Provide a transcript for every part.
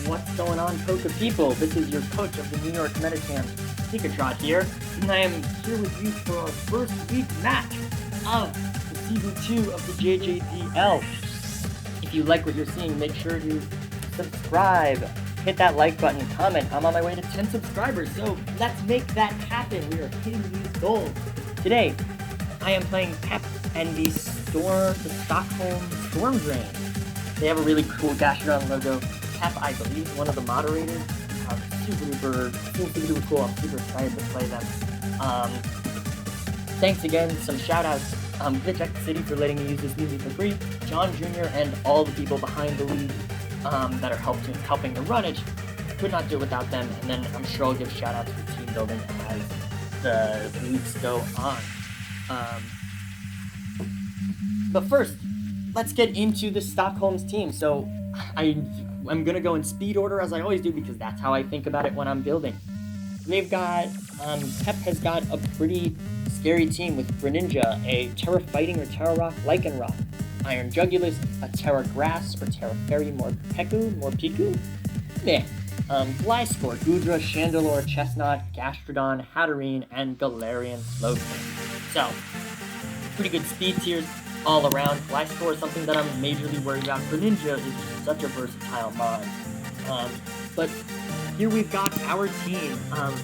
What's going on, Poke People? This is your coach of the New York Metacam, PikaTROD here, and I am here with you for our first week match of the Season 2 of the JJDL. If you like what you're seeing, make sure to subscribe, hit that like button, comment. I'm on my way to 10 subscribers, so let's make that happen. We are hitting these goals. Today, I am playing Pep and the Stockholm Storm Drainers. They have a really cool Gastrodon logo. Pep, I believe, one of the moderators. Super cool. I'm super excited to play them. Thanks again. Some shoutouts. Glitch City for letting me use this music for free. John Jr. and all the people behind the league that are helping to run it. Could not do it without them. And then I'm sure I'll give shoutouts for team building as the weeks go on. But first, let's get into the Stockholm's team. So I'm gonna go in speed order as I always do because that's how I think about it when I'm building. They've got Pep has got a pretty scary team with Greninja, a Terra Fighting or Terra Rock Lycanroc, Iron Jugulus, a Terra Grass or Terra Fairy Morpeko, meh. Gliscor, Goodra, Chandelure, Chestnut, Gastrodon, Hatterene, and Galarian Slowking. So, pretty good speed tiers all around. Gliscor is something that I'm majorly worried about. Greninja is such a versatile mod. But here we've got our team.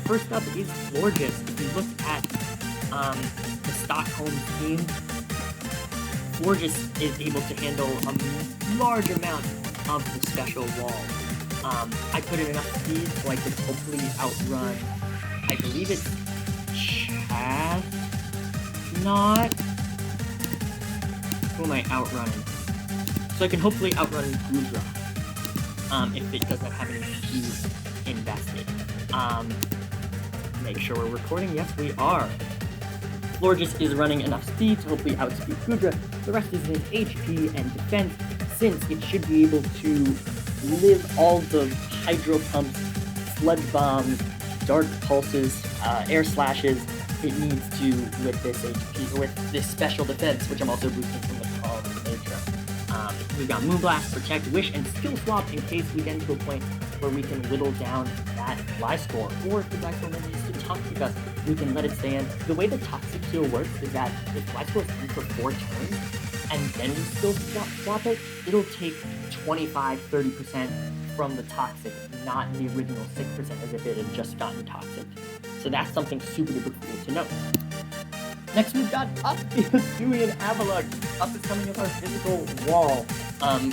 First up is Florges. If you look at the Stockholm team, Florges is able to handle a large amount of the special wall. I put in enough speed so I could hopefully outrun, I believe it's Chestnut. Who am I outrunning? So I can hopefully outrun Goodra, if it doesn't have any speed invested. Make sure we're recording. Yes, we are. Florges is running enough speed to hopefully outspeed Goodra. The rest is in HP and defense, since it should be able to live all the Hydro Pumps, Sludge Bombs, Dark Pulses, Air Slashes it needs to with this HP, with this special defense, which I'm also boosting from the Calm Nature. We've got Moonblast, Protect, Wish, and Skill Swap in case we get into a point where we can whittle down that Gliscor, or if the Gliscor manages to Toxic us, we can let it stay in. The way the Toxic Heal works is that if Gliscor is in for 4 turns, and then we still swap it, it'll take 25-30% from the Toxic, not the original 6% as if it had just gotten Toxic. So that's something super duper cool to know. Next we've got Up the Hisuian Avalugg. Up is coming with our physical wall.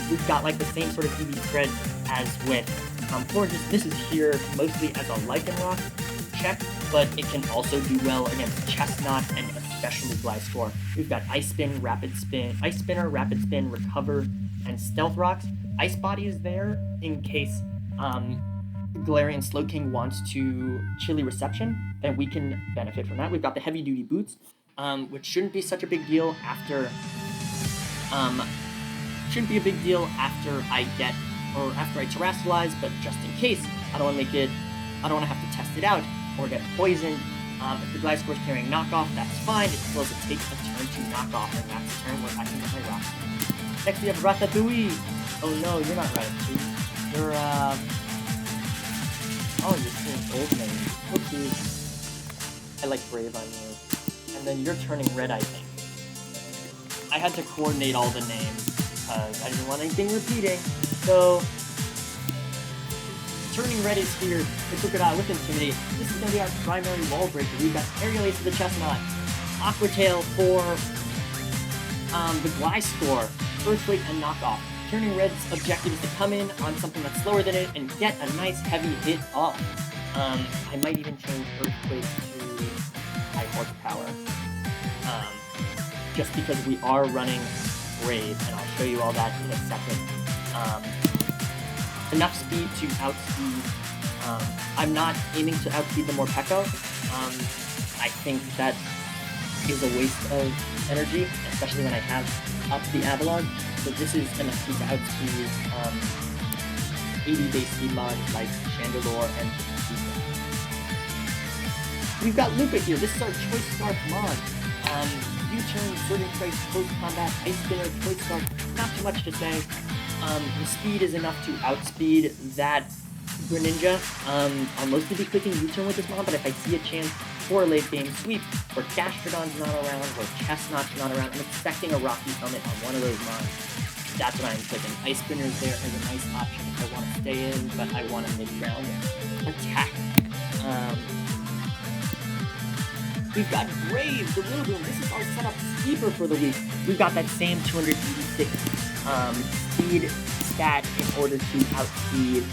We've got like the same sort of EV spread as with Florges. This is here mostly as a Lycanroc check, but it can also do well against Chestnut and especially Gliscor. We've got Ice Spinner, Rapid Spin, Recover, and Stealth Rocks. Ice Body is there in case Galarian Slowking wants to Chilly Reception, and we can benefit from that. We've got the Heavy Duty Boots, which shouldn't be such a big deal after I Terastalize, but just in case, I don't want to have to test it out or get poisoned. If the Gliscor is carrying Knockoff, that's fine. It still has to take a turn to Knockoff, and that's a turn where I can get my Rock. Next we have Ratatouille. Oh no, you're not Ratatouille. You're oh, you're seeing old names. Oopsies. I like Brave on you. And then you're turning red, I think. I had to coordinate all the names because I didn't want anything repeating. So, turning red is here. We took it out with Intimidate. This is going to be our primary wall breaker. We've got Aerial Ace for the Chestnut, Aqua Tail for the Gliscor, Earthquake, and Knockoff. Turning red's objective is to come in on something that's slower than it and get a nice heavy hit off. I might even change Earthquake to high horsepower. Just because we are running Brave, and I'll show you all that in a second. Enough speed to outspeed. I'm not aiming to outspeed the Morpeko. I think that is a waste of energy, especially when I have up the Avalugg. So this is enough speed to outspeed 80 base speed mods like Chandelure and Pika. We've got Luca here. This is our Choice Scarf mod. U-turn, Sword and Choice, Close Combat, Ice Spinner, Choice Scarf. Not too much to say. The speed is enough to outspeed that Greninja. I'll mostly be clicking U-turn with this mon, but if I see a chance for a late game sweep, where Gastrodon's not around, where Chestnut's not around, I'm expecting a Rocky Helmet on one of those mons. That's what I'm clicking. Ice Spinner's there as a nice option if I want to stay in, but I want a mid-round attack. We've got Brave, the Rillaboom. This is our setup sleeper for the week. We've got that same 286 speed stat in order to outspeed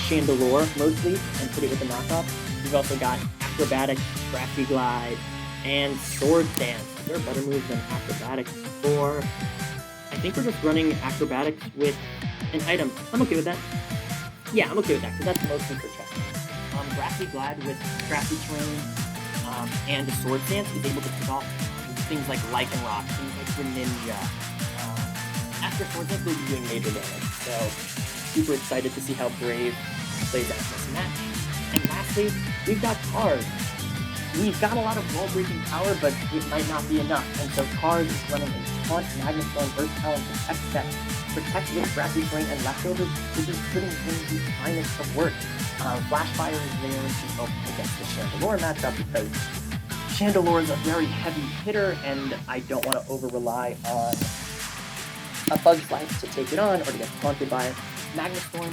Chandelure mostly and put it with the knockoff. We've also got Acrobatics, Grassy Glide, and Sword Dance. Is there a better move than Acrobatics for... I think we're just running Acrobatics with an item. I'm okay with that. Yeah, I'm okay with that, because that's mostly for chess. Grassy Glide with Grassy Terrain and the Sword Dance is able to pick off things like Lycanroc, things like Greninja. After Sword Dance, we'll be doing major damage, so super excited to see how Brave plays out in this match. And lastly, we've got Card. We've got a lot of wall-breaking power, but it might not be enough, and so Card is running a Taunt, Magnetron, Earth Talon, Protect set, Protect with Grassy Terrain and Leftovers, which is putting in the finest of work. Flash Fire is there to help against the Chandelure matchup because Chandelure is a very heavy hitter, and I don't want to over-rely on a Bug's Life to take it on or to get taunted by it. Magnetstorm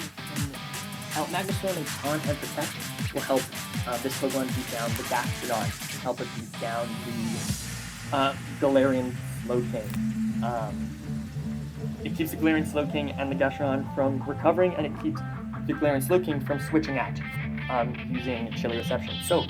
and Taunt and Protect will help this Pokemon beat down the Gastrodon, help it beat down the Galarian Slowking. It keeps the Galarian Slowking and the Gastrodon from recovering, and it keeps the Galarian Slowking from switching out using Chilly Reception. So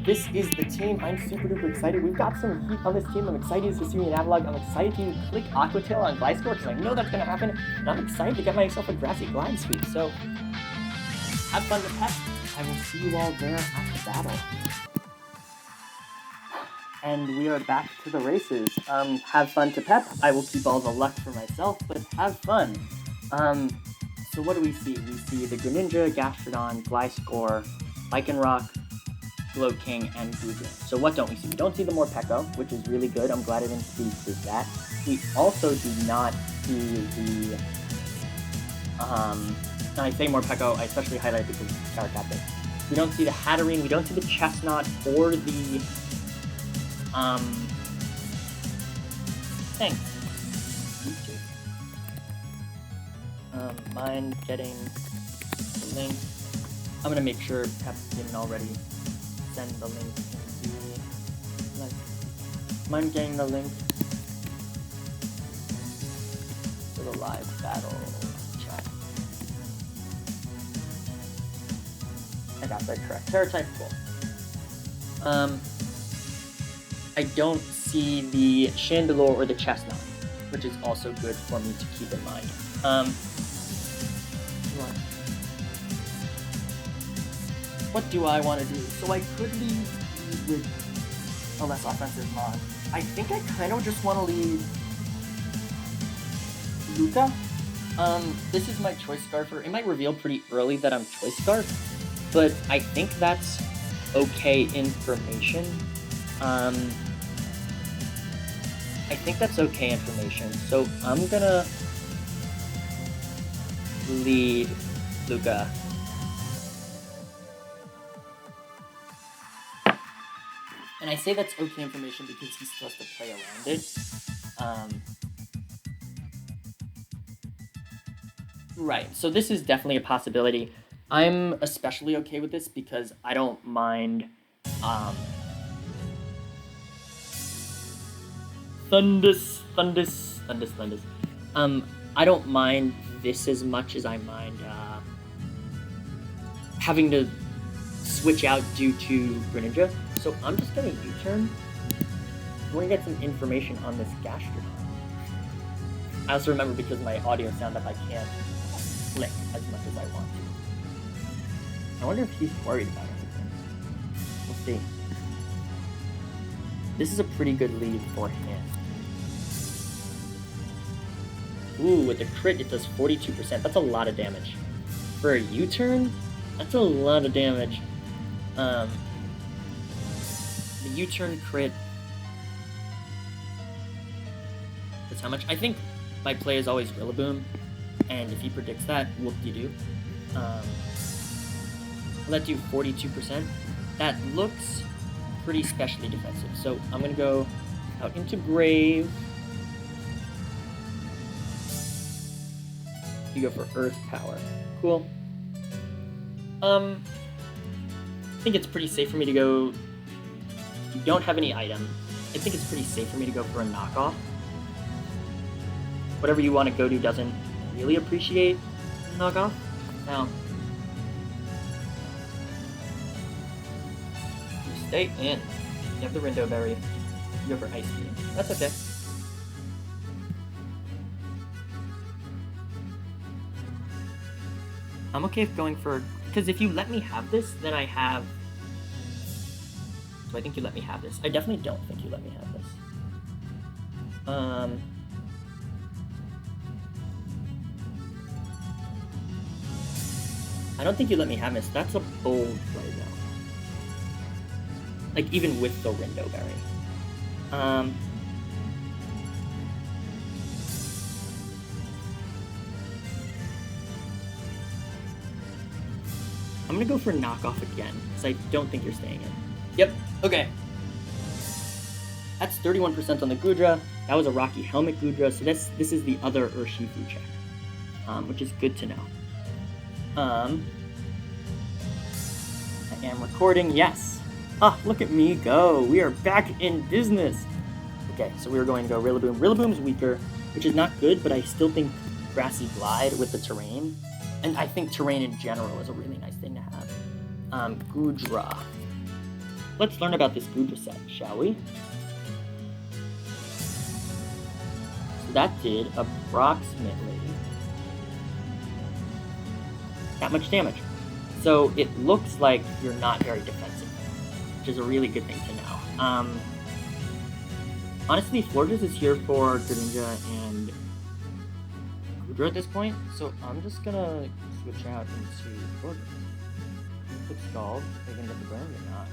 this is the team. I'm super duper excited. We've got some heat on this team. I'm excited to see an analog. I'm excited to click Aqua Tail on Gliscor because I know that's going to happen. And I'm excited to get myself a Grassy Glide sweep. So have fun with Pep. I will see you all there at the battle. And we are back to the races. Have fun to Pep. I will keep all the luck for myself, but have fun. So what do we see? We see the Greninja, Gastrodon, Gliscor, Lycanroc, Slowking, and Goodra. So what don't we see? We don't see the Morpeko, which is really good. I'm glad I didn't see that. We also do not see the... and I say Morpeko, I especially highlight it because it's Tower Captain. We don't see the Hatterene, we don't see the Chestnut, or the... Thanks. Mind getting the link. I'm gonna make sure Pep didn't already send the link in the... Mind getting the link to the live battle chat. I got that correct. Terra-type, cool. I don't see the Chandelure or the Chestnut, which is also good for me to keep in mind. What do I want to do? So I could leave with a less offensive mod. I think I kind of just want to leave Luca. This is my Choice Scarfer. It might reveal pretty early that I'm Choice Scarf, but I think that's okay information. I think that's okay information, so I'm gonna lead Luca. And I say that's okay information because he's supposed to play around it. Right, so this is definitely a possibility. I'm especially okay with this because I don't mind, Thundus. I don't mind this as much as I mind, having to switch out due to Greninja. So I'm just gonna U-turn. I'm gonna get some information on this Gastrodon. I also remember because my audio sound up, I can't click as much as I want to. I wonder if he's worried about anything. We'll see. This is a pretty good lead for him. Ooh, with the crit it does 42%. That's a lot of damage. For a U-turn, that's a lot of damage. The U-turn crit. That's how much? I think my play is always Rillaboom. And if he predicts that, whoop-de-doo. Let do 42%. That looks pretty specially defensive. So I'm gonna go out into Grave. You go for Earth Power. Cool. I think it's pretty safe for me to go. You don't have any item. I think it's pretty safe for me to go for a knockoff. Whatever you want to go to doesn't really appreciate knockoff. Now, you stay in. You have the Rindo Berry. You go for Ice Beam. That's okay. I'm okay with going for, because if you let me have this, then I have. Do I think you let me have this? I definitely don't think you let me have this. I don't think you let me have this. That's a bold play though. Like even with the Rindo Berry. I'm gonna go for knockoff again, because I don't think you're staying in. Yep, okay. That's 31% on the Gudra. That was a Rocky Helmet Gudra, so this is the other Urshifu check, which is good to know. I am recording, yes. Ah, look at me go. We are back in business. Okay, so we were going to go Rillaboom. Rillaboom's weaker, which is not good, but I still think Grassy Glide with the terrain. And I think terrain in general is a really nice thing to have. Gudra. Let's learn about this Gudra set, shall we? So that did approximately that much damage. So it looks like you're not very defensive, which is a really good thing to know. Honestly, Florges is here for Greninja and Gudra at this point, so I'm just gonna switch out into Florges. Quick Scald, are you gonna get the burn or not?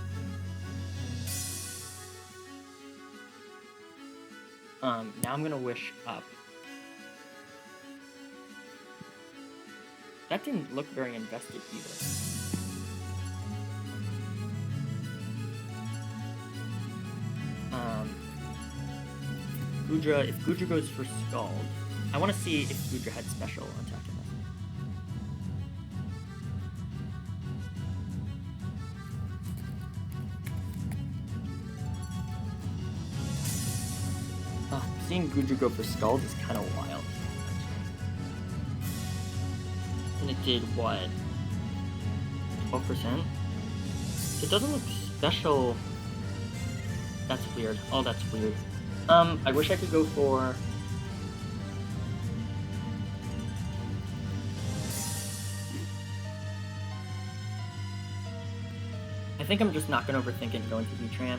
Now I'm gonna wish up. That didn't look very invested either. Gudra, if Gudra goes for Scald, I want to see if Gudra had special attack in this. Seeing Gudra go for Scald is kind of wild. And it did what? 12%? It doesn't look special. That's weird. Oh, that's weird. I wish I could go for... I think I'm just not gonna overthink it and go into V-Tran.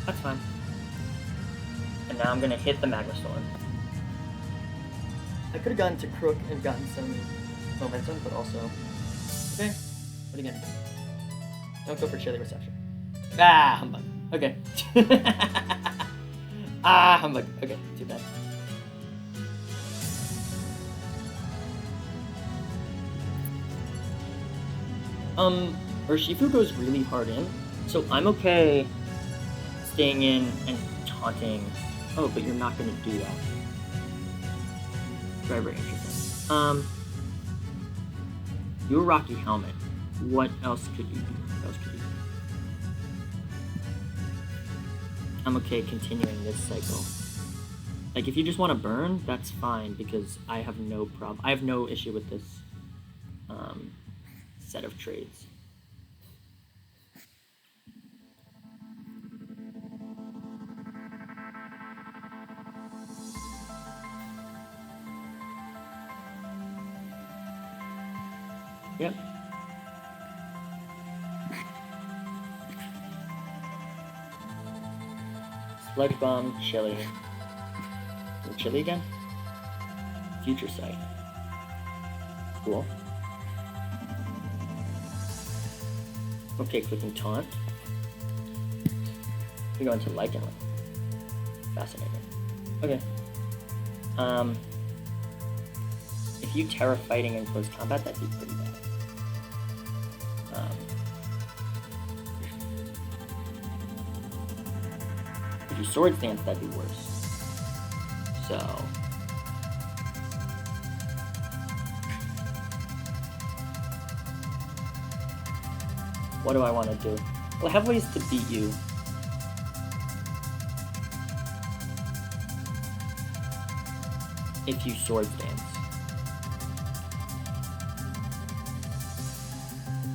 That's fine. And now I'm gonna hit the Magma Storm. I could have gone to Crook and gotten some momentum, but also... Okay, what are you gonna do? Don't go for Chilly Reception. Ah, humbug. Okay. Ah, humbug. Okay, too bad. Urshifu goes really hard in, so I'm okay staying in and taunting. Oh, but you're not gonna do that. Very, very interesting. You're Rocky Helmet. What else could you do? What else could you do? I'm okay continuing this cycle. Like, if you just want to burn, that's fine, because I have no problem. I have no issue with this set of trades. Yep. Sludge Bomb, Chili. Chili again? Future Sight. Cool. Okay, clicking Taunt. We go into Lycanroc. fascinating. Okay. If you Terra fighting in close combat, that'd be pretty bad. If you Swords Dance, that'd be worse. So... what do I want to do? Well, I have ways to beat you. If you Swords Dance.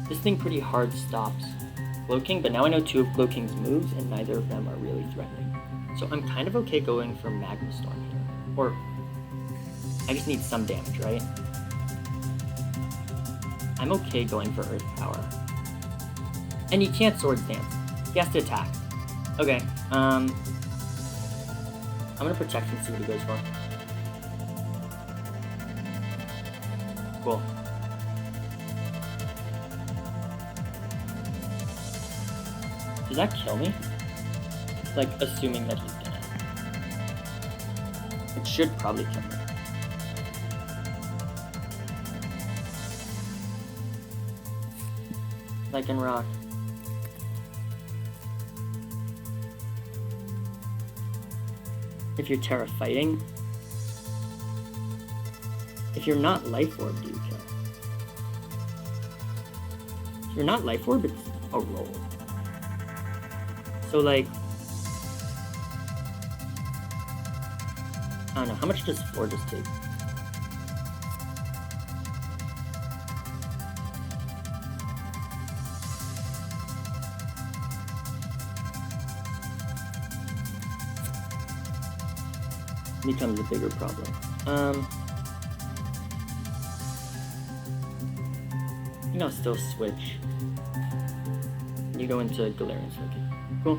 This thing pretty hard stops Slowking, but now I know 2 of Slowking's moves, and neither of them are really threatening. So I'm kind of okay going for Magma Storm here. Or, I just need some damage, right? I'm okay going for Earth Power. And he can't Swords Dance. He has to attack. Okay, I'm gonna Protect and see what he goes for. Cool. Does that kill me? Like, assuming that he's gonna. It should probably kill me. Like in Rock. If you're Terra fighting. If you're not Life Orb, do you kill? If you're not Life Orb, it's a roll. So, like... I don't know, how much does Florges take? Becomes a bigger problem. You know, still switch. You go into Galarian Slowking. Cool.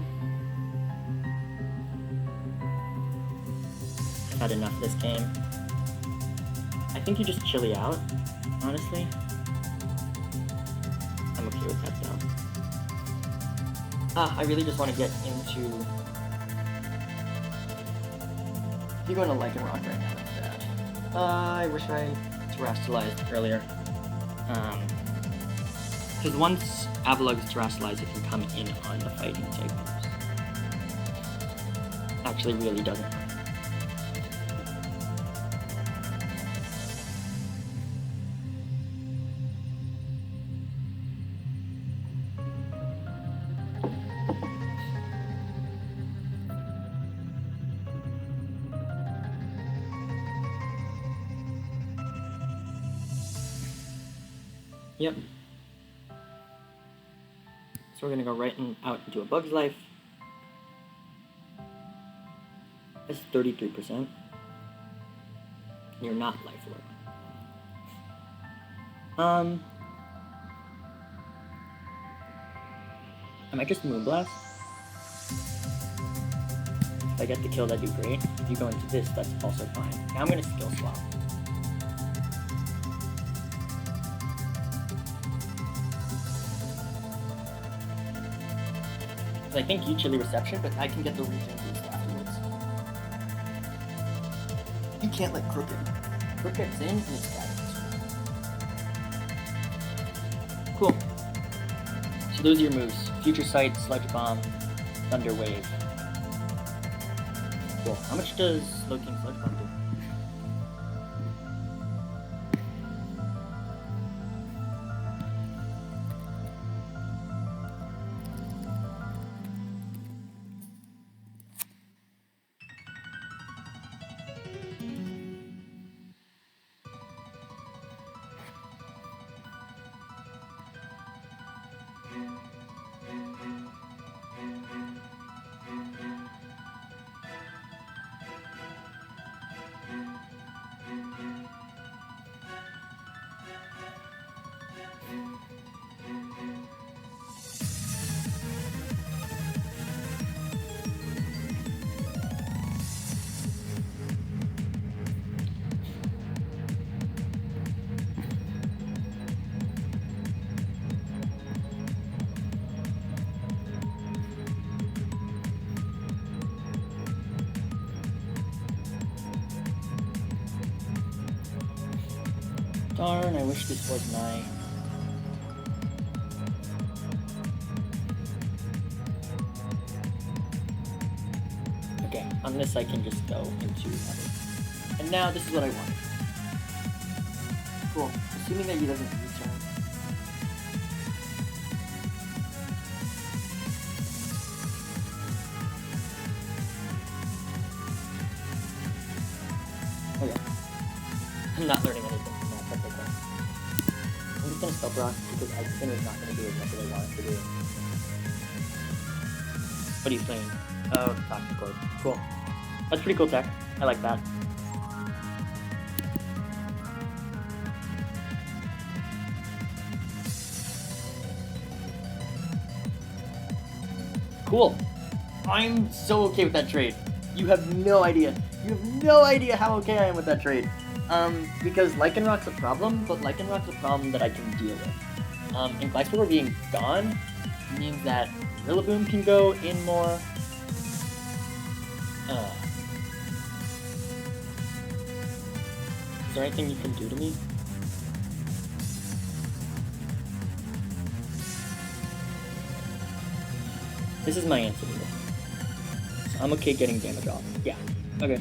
I've had enough this game. I think you just chilly out, honestly. I'm okay with that though. I really just want to get into... You're going to Lycan Rock right now, that's bad. I wish I terastalized earlier. Because once Avalug's terastalized, it can come in on the fighting type moves. Actually really doesn't hurt. Yep. So we're gonna go right out into a Bug's Life. That's 33%. You're not Life Orb. I might just Moonblast. If I get the kill, that'd be great. If you go into this, that's also fine. Now I'm gonna Skill Swap. I think you chilly Reception, but I can get the Regen boost afterwards. You can't let Crooked. Crooked's in and it's bad. Cool. So those are your moves. Future Sight, Sludge Bomb, Thunder Wave. Cool. How much does Slowking Sludge Bomb do? Darn, I wish this was my... Okay, on this I can just go into other. And now this is what I want. Cool. Assuming that he doesn't return. Okay. I'm not learning anything from that. That's okay. I'm just gonna Stealth Rock because Ice Spinner is not gonna do as much as I want it to do. What are you saying? Oh, Toxic Orb. Cool. That's pretty cool tech. I like that. Cool. I'm so okay with that trade. You have no idea. You have no idea how okay I am with that trade. Because Lycanroc's a problem, but Lycanroc's a problem that I can deal with. And Glyceor being gone means that Rillaboom can go in more. Is there anything you can do to me? This is my answer to this. So I'm okay getting damage off. Yeah. Okay.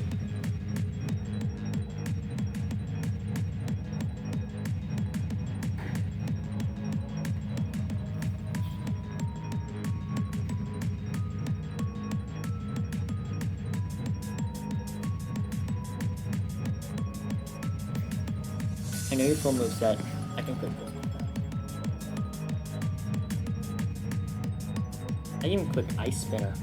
I know your full moveset. I can click this. I even click Ice Spinner.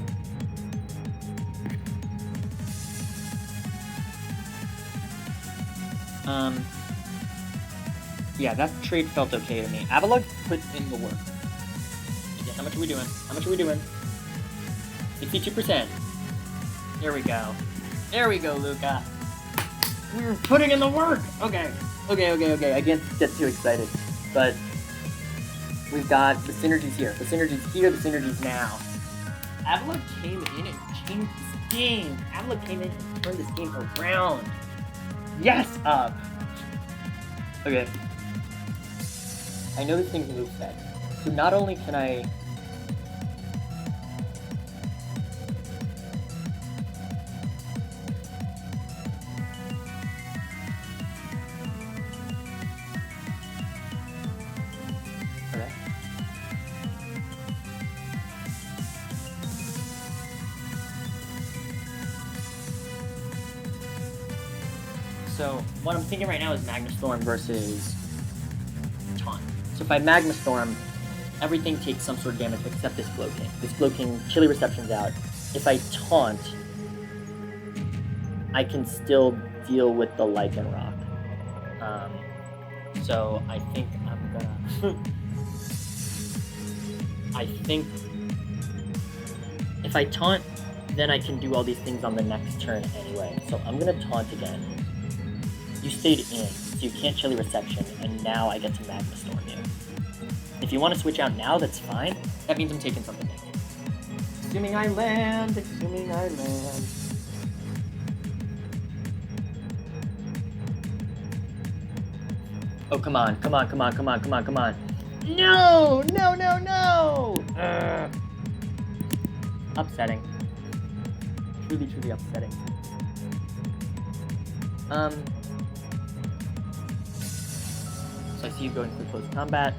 Yeah, that trade felt okay to me. Avalugg put in the work. Okay, how much are we doing? How much are we doing? 62%. There we go. There we go, Luca. We're putting in the work! Okay. Okay. I can't get too excited. But we've got the synergies here. The synergies here, the synergies now. Avalugg came in and changed this game. Avalugg came in and turned this game around. Yes! Okay. I know this thing's moveset. So not only can I... Okay. So what I'm thinking right now is Magma Storm versus Taunt. So if I Magma Storm, everything takes some sort of damage except this Slowking. This Slowking Chilly Reception's out. If I Taunt, I can still deal with the Lycanroc. So I think I'm gonna... I think if I Taunt, then I can do all these things on the next turn anyway. So I'm gonna Taunt again. You stayed in, so you can't Chilly Reception, and now I get to Magma Storm you. If you want to switch out now, that's fine. That means I'm taking something new. Assuming I land, assuming I land. Oh, come on. No! Upsetting. Truly upsetting. So I see you going for close combat.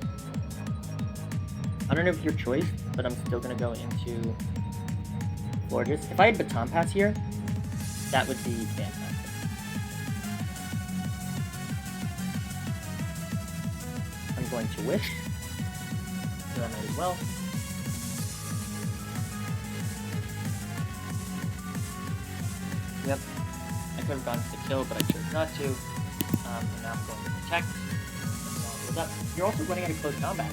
I don't know if your choice, but I'm still gonna go into Gorgeous. If I had Baton Pass here, that would be fantastic. I'm going to Wish. So that might as well. Yep. I could have gone for the kill, but I chose not to. And now I'm going to Protect. You're also running out of close combat.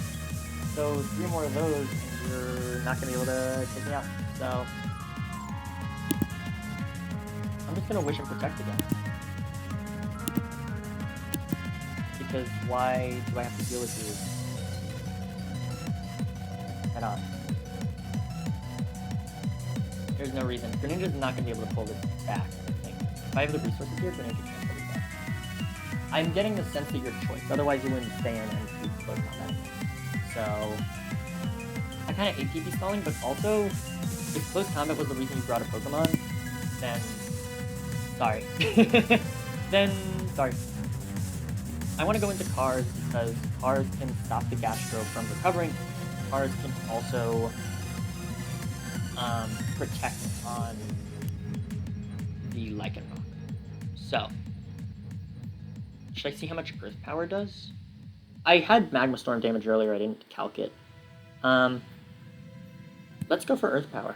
So 3 more of those, and you're not going to be able to take me out. So I'm just going to Wish and Protect again. Because why do I have to deal with you head on? There's no reason. Greninja's not going to be able to pull this back, I think. If I have the resources here, Greninja can't pull this back. I'm getting the sense that your choice. Otherwise, you wouldn't stay in and keep close combat. So I kind of hate TP stalling, but also if close combat was the reason you brought a Pokemon, then sorry. Then sorry. I want to go into Cars because Cars can stop the Gastro from recovering. Cars can also protect on the Lycanroc. So, should I see how much Earth Power does? I had Magma Storm damage earlier, I didn't calc it. Let's go for Earth Power.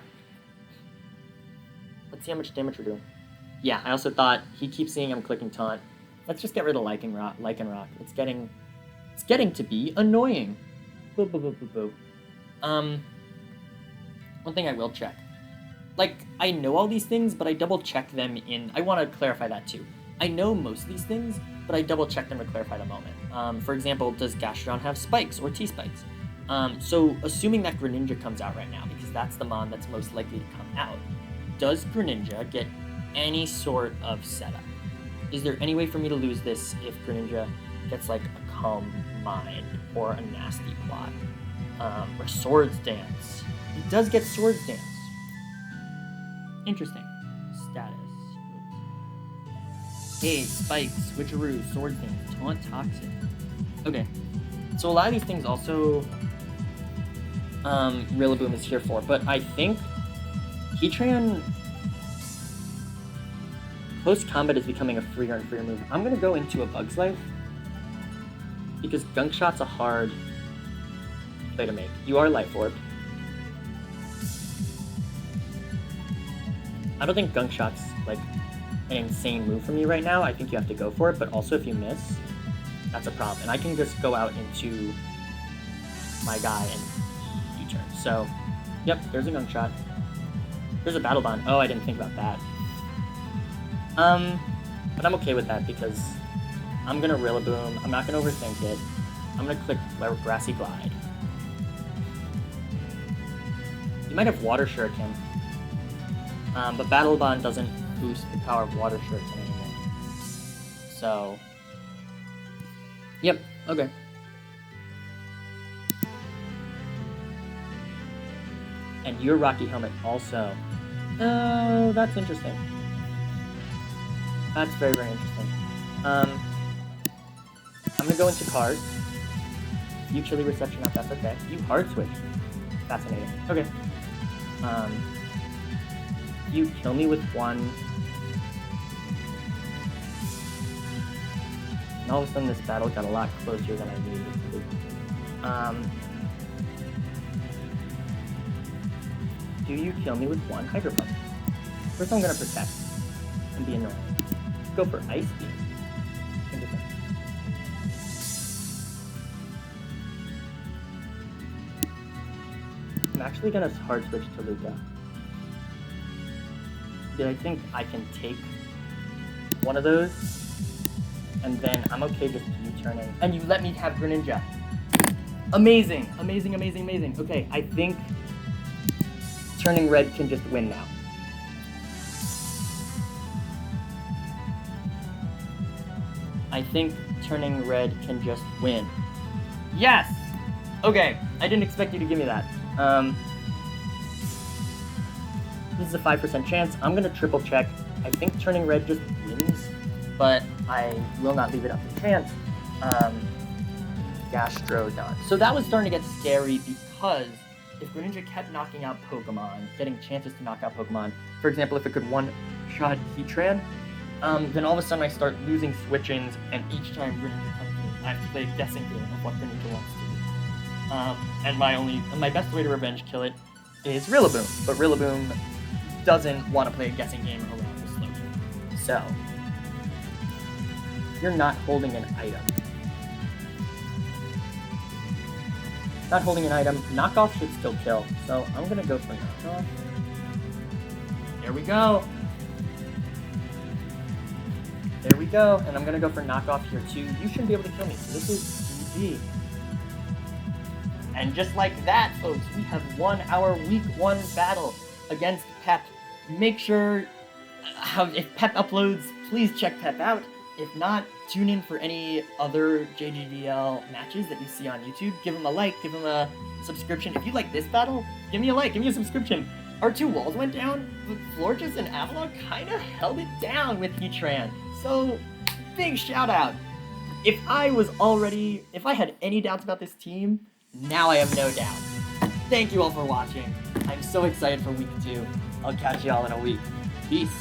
Let's see how much damage we're doing. Yeah, I also thought he keeps seeing I'm clicking Taunt. Let's just get rid of Lycanroc. It's getting to be annoying. Boo boo boo boo boo. One thing I will check. Like, I know all these things, but I double check them in... I want to clarify that too. I know most of these things, but I double check them to clarify the moment. For example, does Gastrodon have spikes or T-spikes? So, assuming that Greninja comes out right now, because that's the mon that's most likely to come out, does Greninja get any sort of setup? Is there any way for me to lose this if Greninja gets like a Calm Mind or a Nasty Plot? Or Swords Dance? It does get Swords Dance. Interesting. Status. Hey, Spikes, Switcheroo, Swords Dance, Taunt, Toxic. Okay. So a lot of these things also Rillaboom is here for, but I think Heatran Close Combat is becoming a freer and freer move. I'm gonna go into a Bug's Life because Gunk Shot's a hard play to make. You are Life Orbed. I don't think Gunk Shot's like an insane move for me right now. I think you have to go for it, but also if you miss, that's a problem. And I can just go out into my guy and U-turn. So, yep, there's a Gunk Shot. There's a Battle Bond. Oh, I didn't think about that. But I'm okay with that because I'm gonna Rillaboom. I'm not gonna overthink it. I'm gonna click Grassy Glide. You might have Water Shuriken. But Battle Bond doesn't boost the power of Water Shuriken anymore. So, yep, okay. And your Rocky Helmet also. Oh, that's interesting. That's very, very interesting. I'm gonna go into Cars. You Chilly Reception up, that's okay. You Hard Switch. Fascinating. Okay. You kill me with one. And all of a sudden this battle got a lot closer than I needed it to be. Do you kill me with one Hydro Pump? First I'm gonna protect and be annoying. Go for Ice Beam. I'm actually gonna Hard Switch to Luca. I think I can take one of those, and then I'm okay just U-turning. And you let me have Greninja. Amazing, amazing, amazing, amazing. Okay, I think turning red can just win now. I think turning red can just win. Yes! Okay, I didn't expect you to give me that. This is a 5% chance. I'm gonna triple check. I think turning red just wins, but I will not leave it up to chance. Gastrodon. So that was starting to get scary because if Greninja kept knocking out Pokemon, getting chances to knock out Pokemon, for example, if it could one-shot Heatran, then all of a sudden I start losing switch-ins, and each time Greninja comes in, I have to play a guessing game of what Greninja wants to do. And my best way to revenge kill it is Rillaboom, but Rillaboom doesn't want to play a guessing game around the Slowking. So, you're not holding an item. Not holding an item. Knockoff should still kill, so I'm gonna go for knockoff. There we go. There we go, and I'm gonna go for knockoff here too. You shouldn't be able to kill me, so this is GG. And just like that, folks, we have won our Week 1 battle against Pep. Make sure, if Pep uploads, please check Pep out. If not, tune in for any other JJDL matches that you see on YouTube. Give them a like, give them a subscription. If you like this battle, give me a like, give me a subscription. Our 2 walls went down, but Florges and Avalon kind of held it down with Heatran. So, big shout out. If I had any doubts about this team, now I have no doubt. Thank you all for watching. I'm so excited for week 2. I'll catch y'all in a week. Peace.